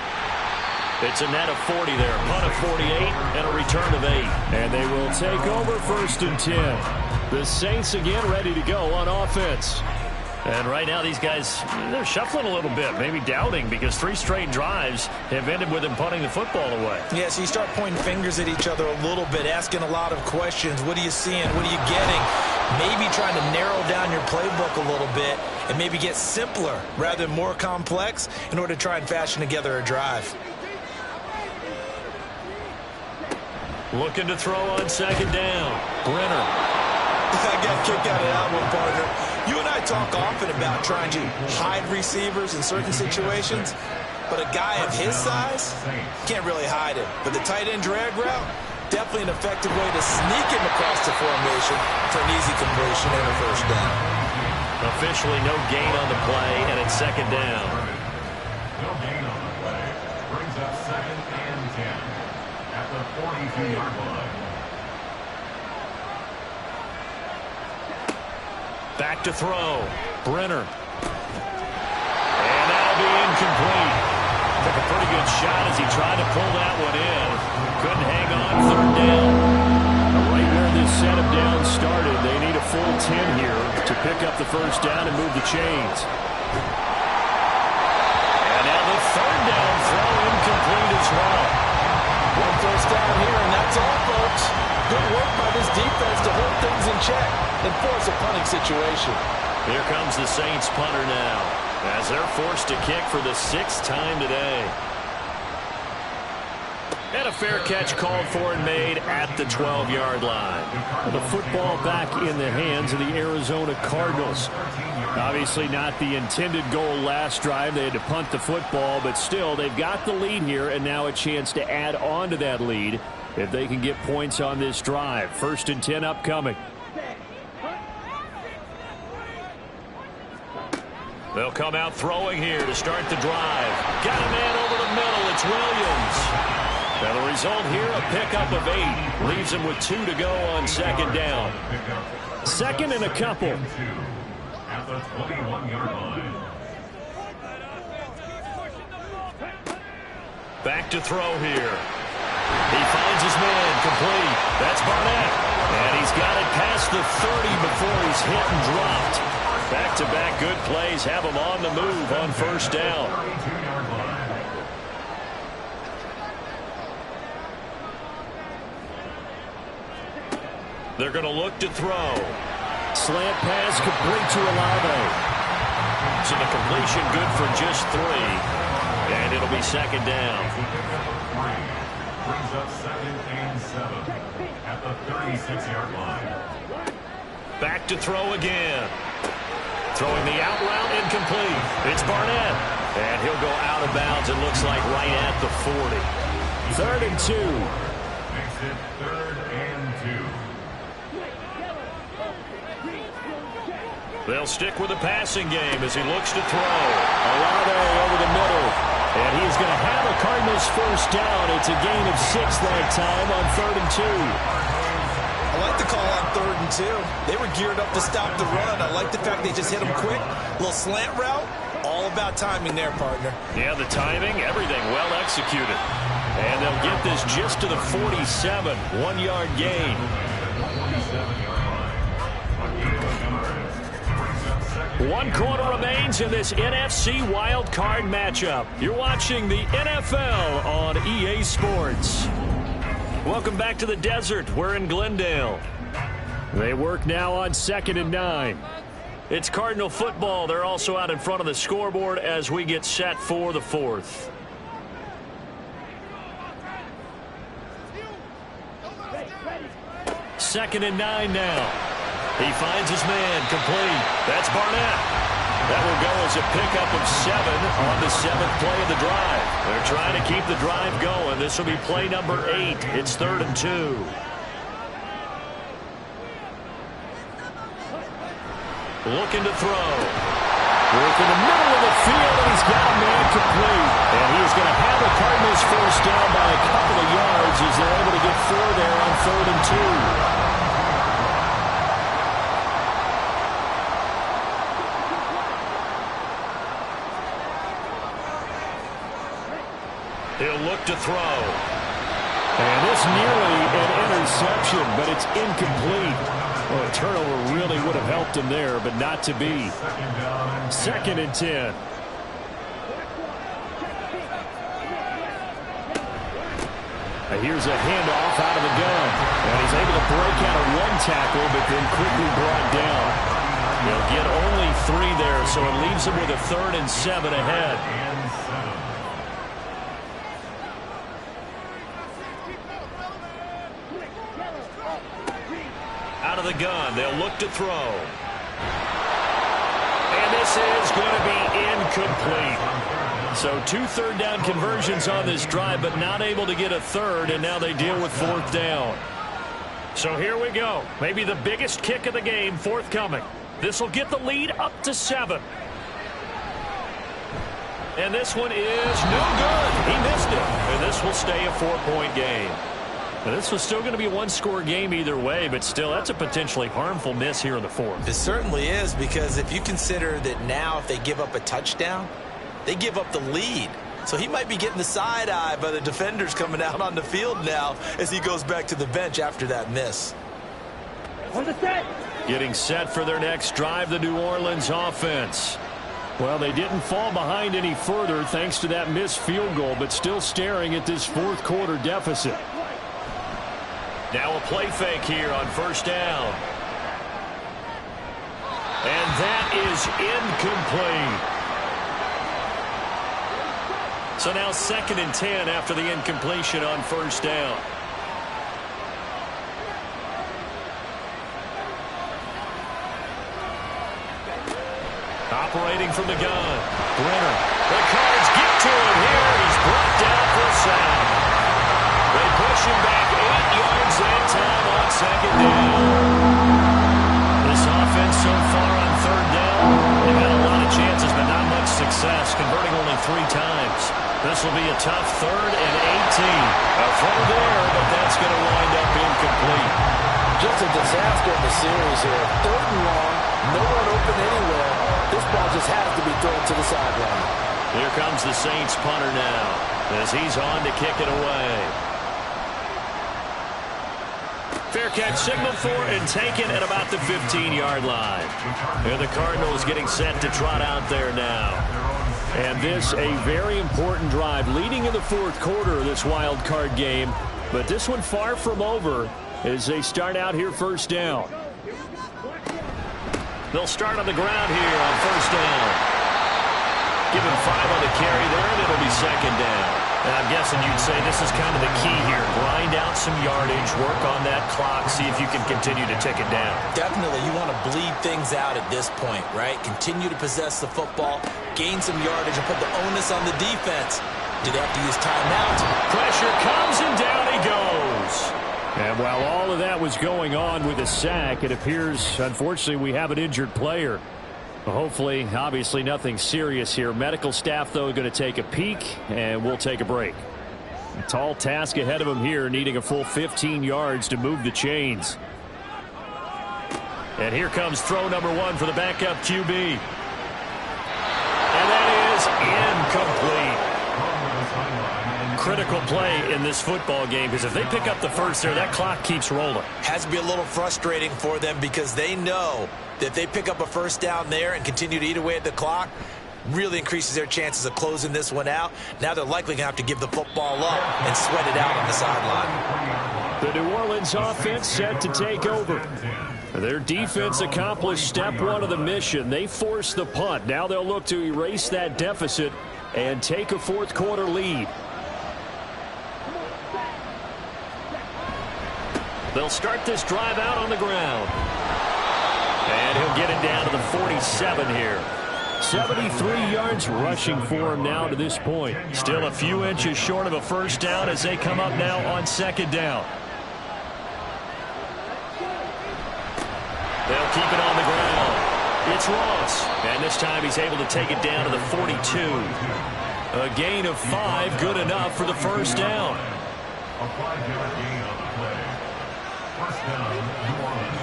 It's a net of 40 there. Punt of 48 and a return of 8. And they will take over 1st and 10. The Saints again ready to go on offense. And right now these guys, they're shuffling a little bit, maybe doubting, because 3 straight drives have ended with them punting the football away. Yeah, so you start pointing fingers at each other a little bit, asking a lot of questions. What are you seeing? What are you getting? Maybe trying to narrow down your playbook a little bit and maybe get simpler rather than more complex in order to try and fashion together a drive. Looking to throw on 2nd down. Brenner. I got a kick out of that one, partner. You and I talk often about trying to hide receivers in certain situations, but a guy of his size can't really hide him. But the tight end drag route, definitely an effective way to sneak him across the formation for an easy completion and a 1st down. Officially no gain on the play, and it's 2nd down. No gain on the play. Brings up 2nd and 10 at the 42-yard line. Back to throw. Brenner. And that'll be incomplete. Took a pretty good shot as he tried to pull that one in. Couldn't hang on 3rd down. Right where this set of downs started, they need a full 10 here to pick up the 1st down and move the chains. And now the 3rd down throw incomplete as well. 1 first down here, and that's all, folks. Good work by this defense to hold things in check and force a punting situation. Here comes the Saints punter now, as they're forced to kick for the 6th time today. And a fair catch called for and made at the 12-yard line. The football back in the hands of the Arizona Cardinals. Obviously not the intended goal last drive. They had to punt the football, but still they've got the lead here and now a chance to add on to that lead if they can get points on this drive. 1st and 10 upcoming. They'll come out throwing here to start the drive. Got a man over the middle. It's Williams. Now the result here, a pickup of 8. Leaves him with 2 to go on 2nd down. 2nd and a couple. At the 21-yard line. Back to throw here. He finds his man, complete. That's Barnett. And he's got it past the 30 before he's hit and dropped. Back-to-back good plays have him on the move on 1st down. They're going to look to throw. Slant pass complete to Olave. So the completion good for just 3. And it'll be 2nd down. Brings up 2nd and 7 at the 36-yard line. Back to throw again. Throwing the out route incomplete. It's Barnett. And he'll go out of bounds, it looks like, right at the 40. 3rd and 2. Makes it 3rd and 2. They'll stick with the passing game as he looks to throw. Olave over the middle. And he's going to have a Cardinals 1st down. It's a gain of 6 that time on 3rd and 2. I like the call on 3rd and 2. They were geared up to stop the run. I like the fact they just hit him quick. A little slant route. All about timing there, partner. Yeah, the timing, everything well executed. And they'll get this just to the 47. 1-yard gain. 1 quarter remains in this NFC Wildcard matchup. You're watching the NFL on EA Sports. Welcome back to the desert. We're in Glendale. They work now on 2nd and 9. It's Cardinal football. They're also out in front of the scoreboard as we get set for the 4th. Second and 9 now. He finds his man, complete. That's Barnett. That will go as a pickup of 7 on the 7th play of the drive. They're trying to keep the drive going. This will be play number 8. It's 3rd and 2. Looking to throw. Work in the middle of the field, and he's got a man complete. And he's going to have the Cardinals forced down by a couple of yards as they're able to get 4 there on 3rd and 2. He'll look to throw. And this nearly an interception, but it's incomplete. Well, a turnover really would have helped him there, but not to be. 2nd and 10. Here's a handoff out of the gun. And he's able to break out of 1 tackle, but then quickly brought down. They'll get only 3 there, so it leaves him with a 3rd and 7 ahead. Out of the gun, they'll look to throw. And this is going to be incomplete. So 2 3rd down conversions on this drive, but not able to get a 3rd, and now they deal with 4th down. So here we go. Maybe the biggest kick of the game forthcoming. This will get the lead up to 7. And this one is no good. He missed it. And this will stay a 4-point game. Now, this was still going to be a 1-score game either way, but still, that's a potentially harmful miss here in the 4th. It certainly is, because if you consider that now if they give up a touchdown, they give up the lead. So he might be getting the side eye by the defenders coming out on the field now as he goes back to the bench after that miss. Getting set for their next drive, the New Orleans offense. Well, they didn't fall behind any further thanks to that missed field goal, but still staring at this 4th quarter deficit. Now a play fake here on 1st down. And that is incomplete. So now 2nd and 10 after the incompletion on 1st down. Operating from the gun. Brenner. The Cards get to him here. He's brought down for a sack. They push him back 8 yards that time on 2nd down. This offense so far on 3rd down, they've had a lot of chances, but not much success, converting only 3 times. This will be a tough 3rd and 18. A throw there, but that's going to wind up incomplete. Just a disaster in the series here. 3rd and long, no one open anywhere. This ball just has to be thrown to the sideline. Here comes the Saints punter now as he's on to kick it away. Fair catch signaled for and taken at about the 15-yard line. And the Cardinals getting set to trot out there now. And this a very important drive leading in the 4th quarter of this wild card game. But this one far from over as they start out here 1st down. They'll start on the ground here on 1st down. Give him 5 on the carry there, and it'll be 2nd down. And I'm guessing you'd say this is kind of the key here. Grind out some yardage, work on that clock, see if you can continue to tick it down. Definitely, you want to bleed things out at this point, right? Continue to possess the football, gain some yardage, and put the onus on the defense. Do they have to use timeouts? Pressure comes, and down he goes. And while all of that was going on with a sack, it appears, unfortunately, we have an injured player. Hopefully, obviously, nothing serious here. Medical staff, though, going to take a peek, and we'll take a break. A tall task ahead of him here, needing a full 15 yards to move the chains. And here comes throw number 1 for the backup QB. And that is incomplete. Critical play in this football game, because if they pick up the 1st there, that clock keeps rolling. Has to be a little frustrating for them because they know that if they pick up a 1st down there and continue to eat away at the clock, really increases their chances of closing this one out. Now they're likely going to have to give the football up and sweat it out on the sideline. The New Orleans offense set to take over. Their defense accomplished step one of the mission. They forced the punt. Now they'll look to erase that deficit and take a fourth quarter lead. They'll start this drive out on the ground. And he'll get it down to the 47 here. 73 yards rushing for him now to this point. Still a few inches short of a first down as they come up now on second down. They'll keep it on the ground. It's Ross. And this time he's able to take it down to the 42. A gain of 5, good enough for the first down. A 5-yard gain on the play. First down, New Orleans.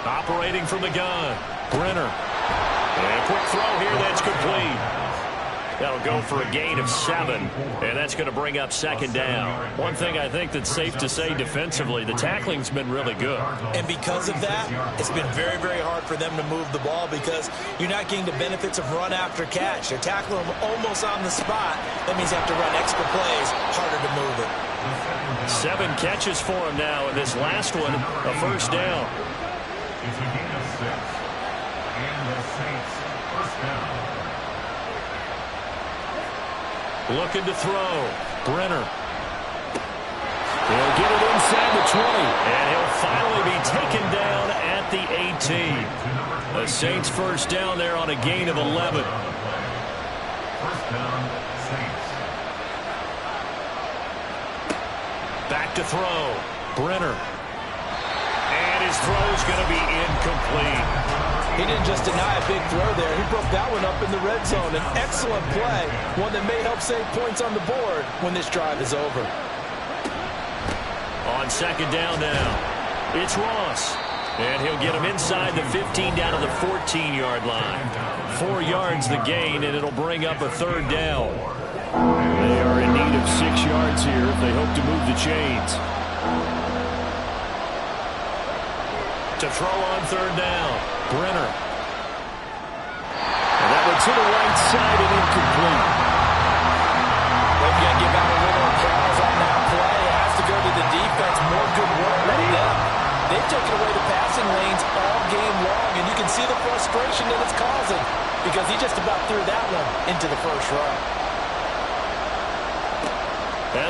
Operating from the gun, Brenner. And a quick throw here, that's complete. That'll go for a gain of 7, and that's going to bring up second down. One thing I think that's safe to say defensively, the tackling's been really good. And because of that, it's been very, very hard for them to move the ball because you're not getting the benefits of run after catch. You're tackling them almost on the spot. That means you have to run extra plays, harder to move it. 7 catches for him now, and this last one, a first down. It's a gain of 6. And the Saints, first down. Looking to throw. Brenner. He'll get it inside the 20. And he'll finally be taken down at the 18. The Saints first down there on a gain of 11. First down, Saints. Back to throw. Brenner. And his throw's going to be incomplete. He didn't just deny a big throw there. He broke that one up in the red zone. An excellent play, one that may help save points on the board when this drive is over. On second down now, it's Ross. And he'll get him inside the 15 down to the 14-yard line. 4 yards the gain, and it'll bring up a third down. They are in need of 6 yards here if they hope to move the chains. To throw on third down, Brenner. And that one to the right side and incomplete. They've got to give out a little applause on that play. It has to go to the defense. More good work by them. They've taken away the passing lanes all game long, and you can see the frustration that it's causing because he just about threw that one into the first row.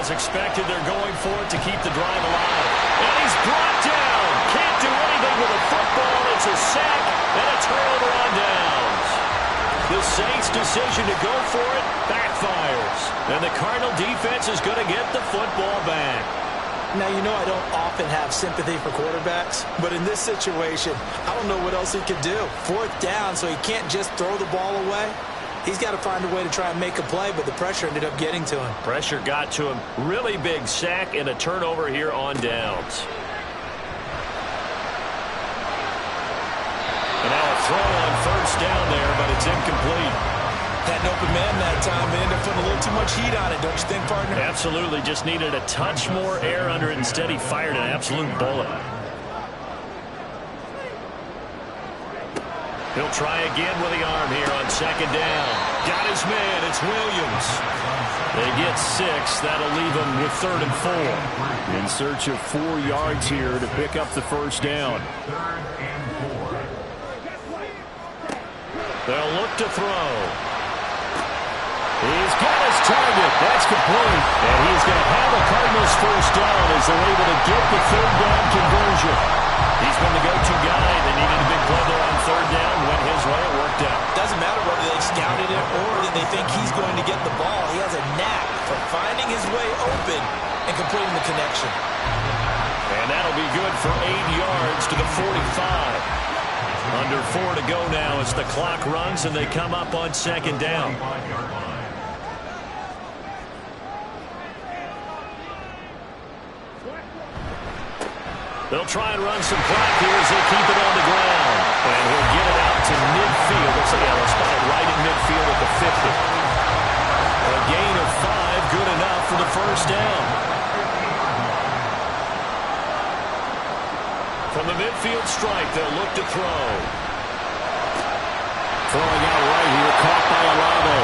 As expected, they're going for it to keep the drive alive. And he's brought down. Can't do anything with a football. It's a sack and a turnover on downs. The Saints' decision to go for it backfires. And the Cardinal defense is going to get the football back. Now, you know I don't often have sympathy for quarterbacks, but in this situation, I don't know what else he could do. Fourth down, so he can't just throw the ball away. He's got to find a way to try and make a play, but the pressure ended up getting to him. Pressure got to him. Really big sack and a turnover here on downs. And now a throw on first down there, but it's incomplete. Had an open man that time. They ended up putting a little too much heat on it, don't you think, partner? Absolutely. Just needed a touch more air under it. Instead, he fired an absolute bullet. He'll try again with the arm here on second down. Got his man. It's Williams. They get 6. That'll leave them with 3rd and 4. In search of 4 yards here to pick up the first down. They'll look to throw. He's got his target. That's complete. And he's going to have a Cardinals first down as they're able to get the third down conversion. He's been the go-to guy. They needed a big play there on third down. Went his way. It worked out. Doesn't matter whether they scouted it or that they think he's going to get the ball. He has a knack for finding his way open and completing the connection. And that'll be good for 8 yards to the 45. Under 4 to go now as the clock runs and they come up on second down. They'll try and run some clock here as they keep it on the ground. And he'll get it out to midfield. Looks like they'll spot it right in midfield at the 50. A gain of 5, good enough for the first down. From the midfield stripe, they'll look to throw. Throwing out right here, caught by Alavo.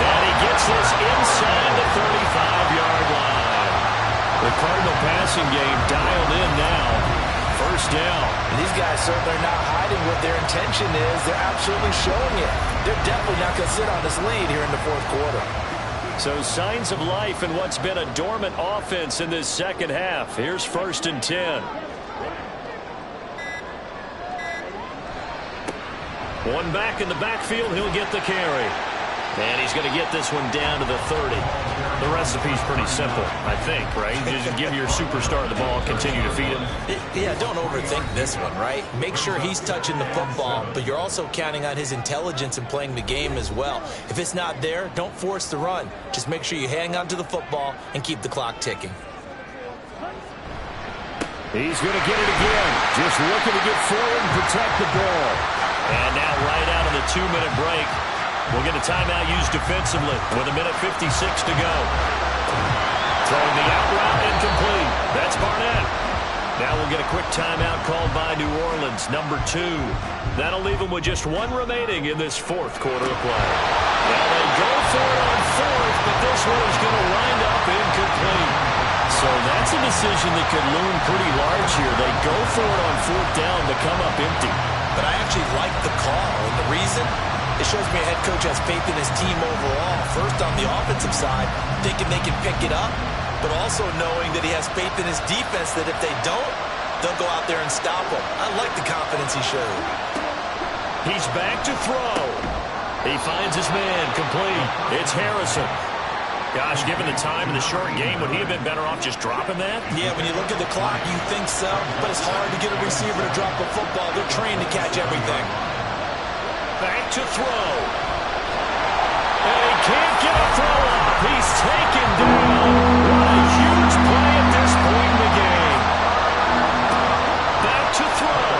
And he gets this inside the 35-yard line. The Cardinal passing game dialed in now. First down. And these guys certainly are not hiding what their intention is. They're absolutely showing it. They're definitely not going to sit on this lead here in the fourth quarter. So signs of life in what's been a dormant offense in this second half. Here's 1st and 10. One back in the backfield. He'll get the carry. And he's going to get this one down to the 30. The recipe's pretty simple, I think, right? Just give your superstar the ball, continue to feed him. Yeah, don't overthink this one, right? Make sure he's touching the football, but you're also counting on his intelligence in playing the game as well. If it's not there, don't force the run. Just make sure you hang on to the football and keep the clock ticking. He's going to get it again. Just looking to get forward and protect the ball. And now right out of the 2-minute break, we'll get a timeout used defensively with 1:56 to go. Throwing the out route incomplete. That's Barnett. Now we'll get a quick timeout called by New Orleans, number 2. That'll leave them with just 1 remaining in this fourth quarter of play. Now they go for it on 4th, but this one is going to wind up incomplete. So that's a decision that could loom pretty large here. They go for it on 4th down to come up empty. But I actually like the call, and the reason? It shows me a head coach has faith in his team overall. First, on the offensive side, thinking they can pick it up, but also knowing that he has faith in his defense that if they don't, they'll go out there and stop him. I like the confidence he showed. He's back to throw. He finds his man complete. It's Harrison. Gosh, given the time in the short game, would he have been better off just dropping that? Yeah, when you look at the clock, you think so, but it's hard to get a receiver to drop a football. They're trained to catch everything. Back to throw. And he can't get a throw off. He's taken down. What a huge play at this point in the game. Back to throw.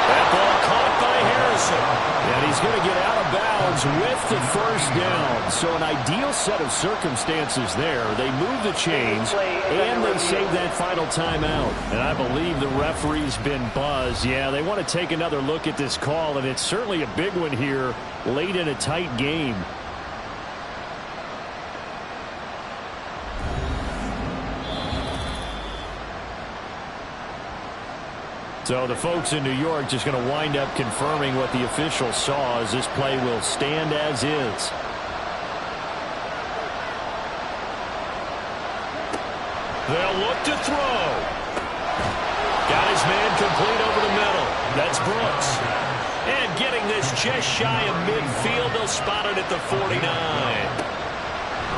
That ball caught by Harrison. And he's going to get out of bounds with the first down. So an ideal set of circumstances there. They move the chains, and they save that final timeout. And I believe the referee's been buzzed. Yeah, they want to take another look at this call, and it's certainly a big one here late in a tight game. So the folks in New York just going to wind up confirming what the official saw as this play will stand as is. They'll look to throw. Got his man complete over the middle. That's Brooks. And getting this just shy of midfield, they'll spot it at the 49.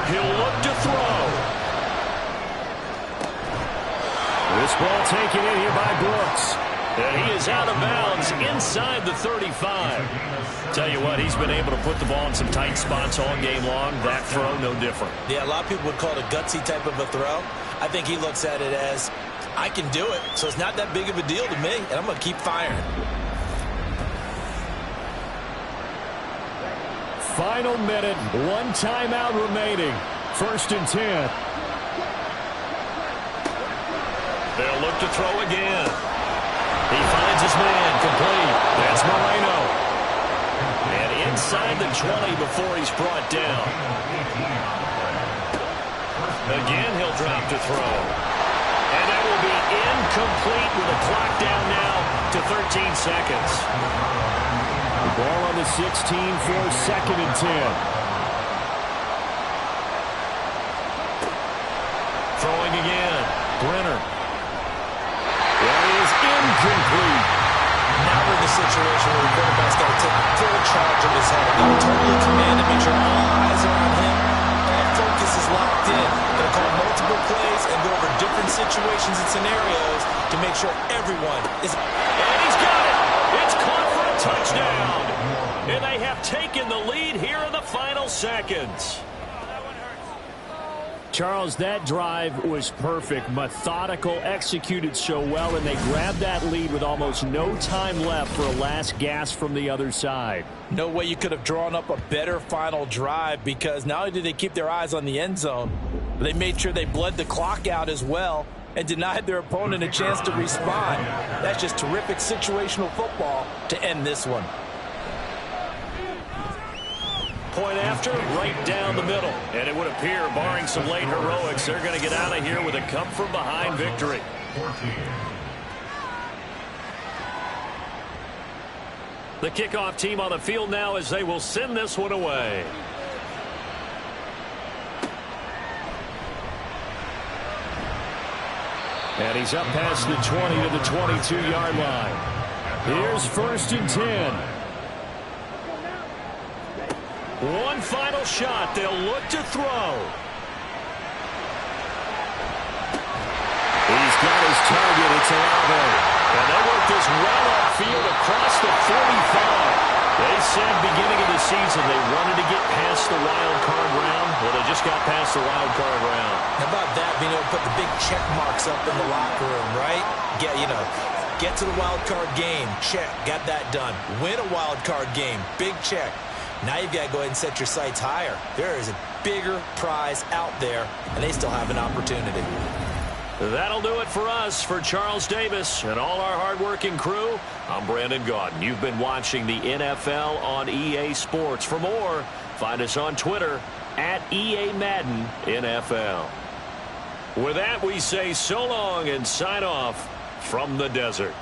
He'll look to throw. This ball taken in here by Brooks. And he is out of bounds inside the 35. Tell you what, he's been able to put the ball in some tight spots all game long. That throw, no different. Yeah, a lot of people would call it a gutsy type of a throw. I think he looks at it as, I can do it, so it's not that big of a deal to me, and I'm going to keep firing. Final minute, 1 timeout remaining. 1st and 10. They'll look to throw again. He finds his man complete. That's Moreno. And inside the 20 before he's brought down. Again, he'll drop to throw. And that will be incomplete with the clock down now to 13 seconds. The ball on the 16 for 2nd and 10. Throwing again. Brenner. Incomplete. Now we're in the situation where the quarterback's got to take full charge of his head. Got to totally command and make sure all eyes are on him. All focus is locked in. Going to call multiple plays and go over different situations and scenarios to make sure everyone is... And he's got it. It's caught for a touchdown. And they have taken the lead here in the final seconds. Charles, that drive was perfect, methodical, executed so well, and they grabbed that lead with almost no time left for a last gasp from the other side. No way you could have drawn up a better final drive, because not only did they keep their eyes on the end zone, but they made sure they bled the clock out as well and denied their opponent a chance to respond. That's just terrific situational football to end this one. point after, right down the middle. And it would appear, barring some late heroics, they're going to get out of here with a come-from-behind victory. 14. The kickoff team on the field now as they will send this one away. And he's up past the 20 to the 22-yard line. Here's 1st and 10. One final shot. They'll look to throw. He's got his target. It's Olave. And they work this well upfield across the 45. They said beginning of the season they wanted to get past the wild card round. Well, they just got past the wild card round. How about that, being able to put the big check marks up in the locker room, right? Get to the wild card game. Check. Got that done. Win a wild card game. Big check. Now you've got to go ahead and set your sights higher. There is a bigger prize out there, and they still have an opportunity. That'll do it for us. For Charles Davis and all our hardworking crew, I'm Brandon Gaudin. You've been watching the NFL on EA Sports. For more, find us on Twitter at EA Madden NFL. With that, we say so long and sign off from the desert.